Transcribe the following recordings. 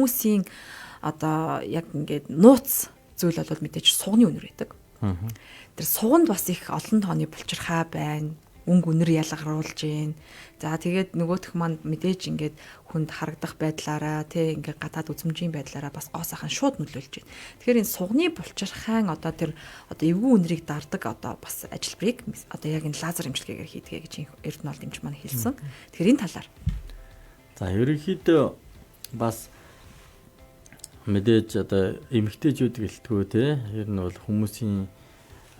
хүмүүсийн одоо яг ингээд нууц зүйл бол мэдээж сугны үнэр байдаг. Тэр суганд бас их олон тооны булчирхай байна. Өнгө үнэр ялгаруулж гин. За тэгээд нөгөөх маань мэдээж ингээд хүнд харагдах байдлаараа тий ингээд гадаад үзмжийн байдлаараа бас гоо сайхан шууд нөлөөлж байна. Тэгэхээр энэ сугны булчирхайн одоо тэр одоо эвгүй үнэрийг дардаг одоо бас ажилбарыг одоо яг энэ лазер эмчилгээгээр хийдгээ гэж Эрдэнэт эмч маань хэлсэн. Тэгэхээр энэ талаар. За ерөнхийдөө бас мэдээж одоо эмэгтэйчүүд гэлтгүү тий ер нь бол хүмүүсийн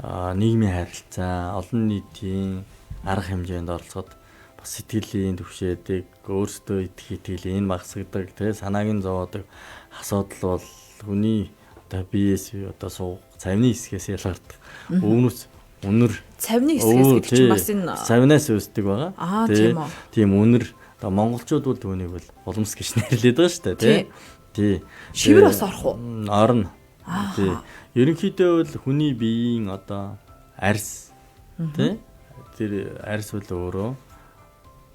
нийгмийн харилцаа, олон нийтийн арга хэмжээнд оролцоход бас сэтгэлийн төвшөөдөг, өөрсдөө итгэл багасгадаг, тэгээ санааг нь зовоодог асуудал бол хүний одоо биеэс одоо цавны хэсгээс ялгардаг. Өвнөс үнэр цавны хэсгээс гэдэг чинь бас энэ цавнаас үүсдэг байгаа. Тийм үү. Тийм үнэр одоо монголчууд бол түүнийг бол улмс гэж нэрлэдэг байгаа шүү дээ, тий. Шивэр бас орох уу? Орно. Тий. Ерөнхийдөө бол хүний биеийн одоо арьс тий тэр арьс бол өөрөө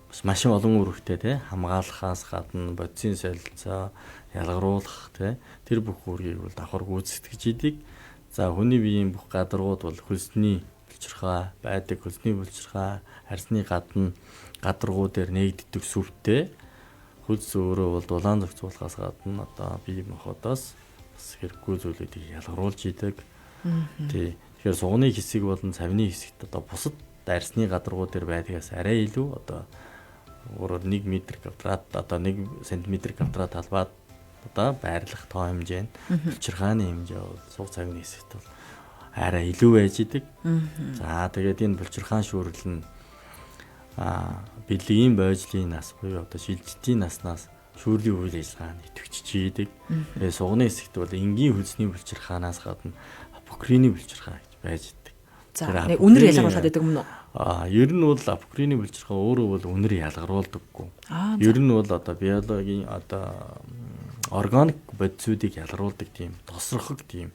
бас маш олон үүрэгтэй тий хамгаалахаас гадна бодисын солилцоо ялгаруулах тий тэр бүх үүргийг бол давхар гүйцэтгэж идэг. За хүний биеийн бүх гадаргууд бол хөлсний булчирхай байдаг, хөлсний булчирхай арьсны гадна гадаргуу дээр нээгддэг сүвтэй. Хөлс өөрөө бол дулаан зохицуулахаас гадна одоо бие махбодоос бас хэрэггүй зүйлүүдийг ялгаруулж идэг. Тий. Тэгэхээр сугны хэсэг болон цавны хэсэгт одоо бусад арьсны гадаргуу дээр байдгаас арай илүү одоо өөрөөр 1 м2 одоо 1 см2 талбайд одоо байрлах тоо хэмжээ нь булчирхааны хэмжээ бол суг цавны хэсэгт бол арай илүү байж идэг. За тэгээд энэ булчирхаан шүүрэл нь бэлгийн бойжлын нас буюу одоо шилжилтийн наснаас шүүрлийн үйл ажиллагаанд идэвхжиж идэг. Тэгээд сугны хэсэгт бол энгийн хөлсний булчирхаанаас гадна апокрины булчирхай гэж байж идэг. За нэг үнэр ялгаруулад байдаг юм уу? Ер нь бол апокрины булчирхай өөрөө бол үнэр ялгаруулдаггүй. Ер нь бол одоо биологийн одоо органик бодисуудыг ялгаруулдаг тийм тосрохог тийм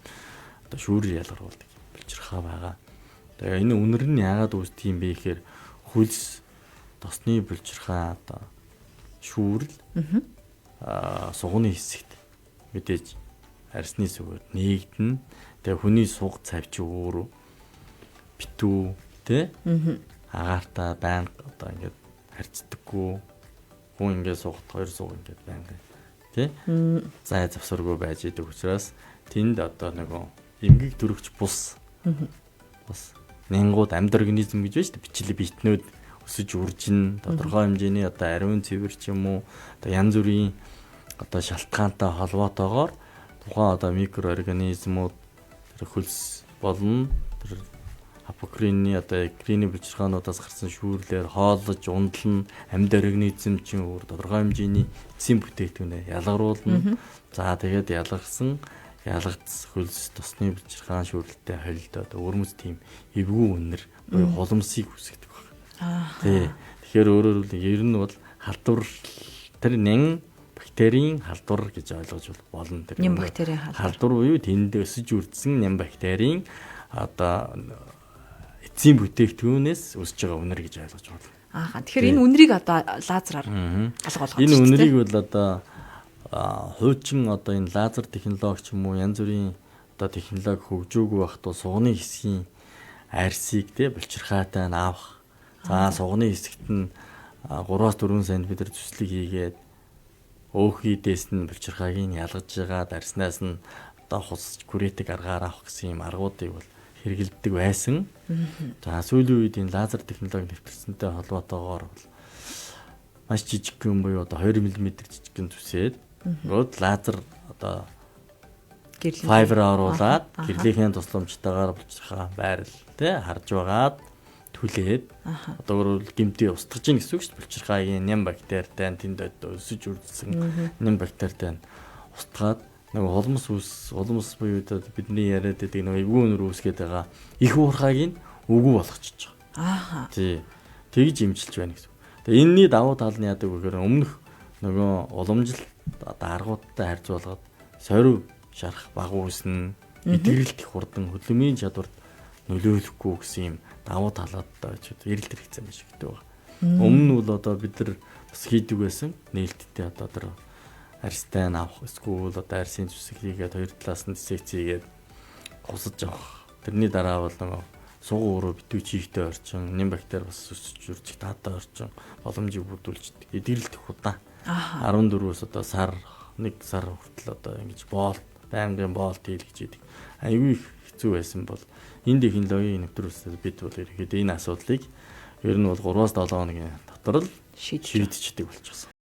одоо шүүрээр ялгаруулдаг булчирхай байгаа. Тэгээ энэ үнэр нь яагаад үүсдэг юм бэ гэхээр хөлс тосны булчирхай одоо шүүрэл сугны хэсэгт мэдээж арьсны сүгээр нээгдэн. Тэгээ хүний суг цав чи өөрөө битүү тий агаарта байнга одоо ингээд харьцдаггүй хүн ингээд сугт хоёр суг ингээд байнга тий зай завсаргүй байж идэг учраас тэнд одоо нөгөө эмгэг төрөгч бус нянгууд амьд организм гэж байна шүү дээ бичлэг битнүүд өсөж үржин тодорхой хэмжээний одоо ариун цэвэр ч юм уу одоо янз бүрийн одоо шалтгаантай холбоотойгоор тухайн одоо микроорганизмууд тэр хөлс болон тэр апокрины одоо экрины булчирхаануудаас гарсан шүүрлэр хооллож ундлан амьд организм чинь өөр тодорхой хэмжээний эцсийн бүтээгдэхүүнээ ялгаруулна. За тэгээд ялгагдсан хөлс тосны булчирхаан шүүрлэлтэй холилдоод өрмөц тийм эвгүй үнэр буюу холомсыг үүсгэдэг байна. Тий. Тэгэхээр өөрөөр хэлбэл ер нь бол халдвар тэр нэн бактерийн халдвар гэж ойлгож болно. Тэр нэн бактерийн халдвар буюу тэнд өсөж үрдсэн нэн бактерийн одоо эцсийн бүтээгдэхүүнээс өсөж байгаа үнэр гэж ойлгож байна. Тэгэхээр энэ үнэрийг одоо лазераар алга болгож байна. Энэ үнэрийг бол одоо хуучин одоо энэ лазер технологи ч юм уу янз бүрийн одоо технологи хөгжөөгүй байх тул сугны хэсгийн арьсыг тий булчирхайтай авах. За сугны хэсэгт нь 3-4 см зүслэг хийгээд өөхийдээс нь булчирхайг нь ялгаж байгаа арьснаас нь одоо хусч күрээдэг аргаар авах гэсэн юм аргуудыг бол хэрэгэлдэг байсан. За сүүлийн үед энэ лазер технологи нэвтрэлсэнтэй холбоотойгоор бол маш жижигхэн буюу одоо 2 мм жижигхэн зүсээд гол лазер одоо файбер оруулаад гэрлийн тусламжтайгаар булчирхай байрал тий харж байгаад түлээд одоо өөрөөр гэмтээ устгаж ийн гэсэн үг шүү дээ. Булчирхайгийн нэм бактеритай тэнд өсөж үрдсэн нэм бактеритай устгаад нөгөө холмос буюу бидний яриад байдаг нөгөө эвгүй үнэр үүсгээд байгаа их уурхайг нь үгүй болгочихж байгаа. Тий. Тэгж имчилж байна гэсэн. Тэгээ энэний давуу тал нь яадаг вэ гэхээр өмнөх нөгөө уламжлалт аргуудтай харьцуулахад сорив шарах багуу үснэ, идэгрэлт их хурдан хөдөлмөрийн чадварт нөлөөлөхгүй гэсэн юм давуу талууд очоод эрэлт хэрэгцээ юм шиг гэдэг байна. Өмнө нь бол одоо бид нар бас хийдэг байсан нээлттэй одоо тэр арьстай нь авах эсвэл одоо арьсын зүсэг хийгээд хоёр талаас нь диссекц хийгээд гусаж авах. Тэрний дараа бол нөгөө суган өрөө битүү чийгтэй орчин, нэм бактери бас өсөж үржих таатай орчин боломжийг бүрдүүлж эдгэрэлт их удаа. 14-өөс одоо сар, 1 сар хүртэл одоо ингэж боолт, байнгын боолт хийлгэж идэг. Аюу их хэцүү байсан бол энэ технологийн нэвтрүүлсээр бид бол ихэд энэ асуудлыг ер нь бол 3-7 хоногийн дотор л шийдчихдэг болчихсон.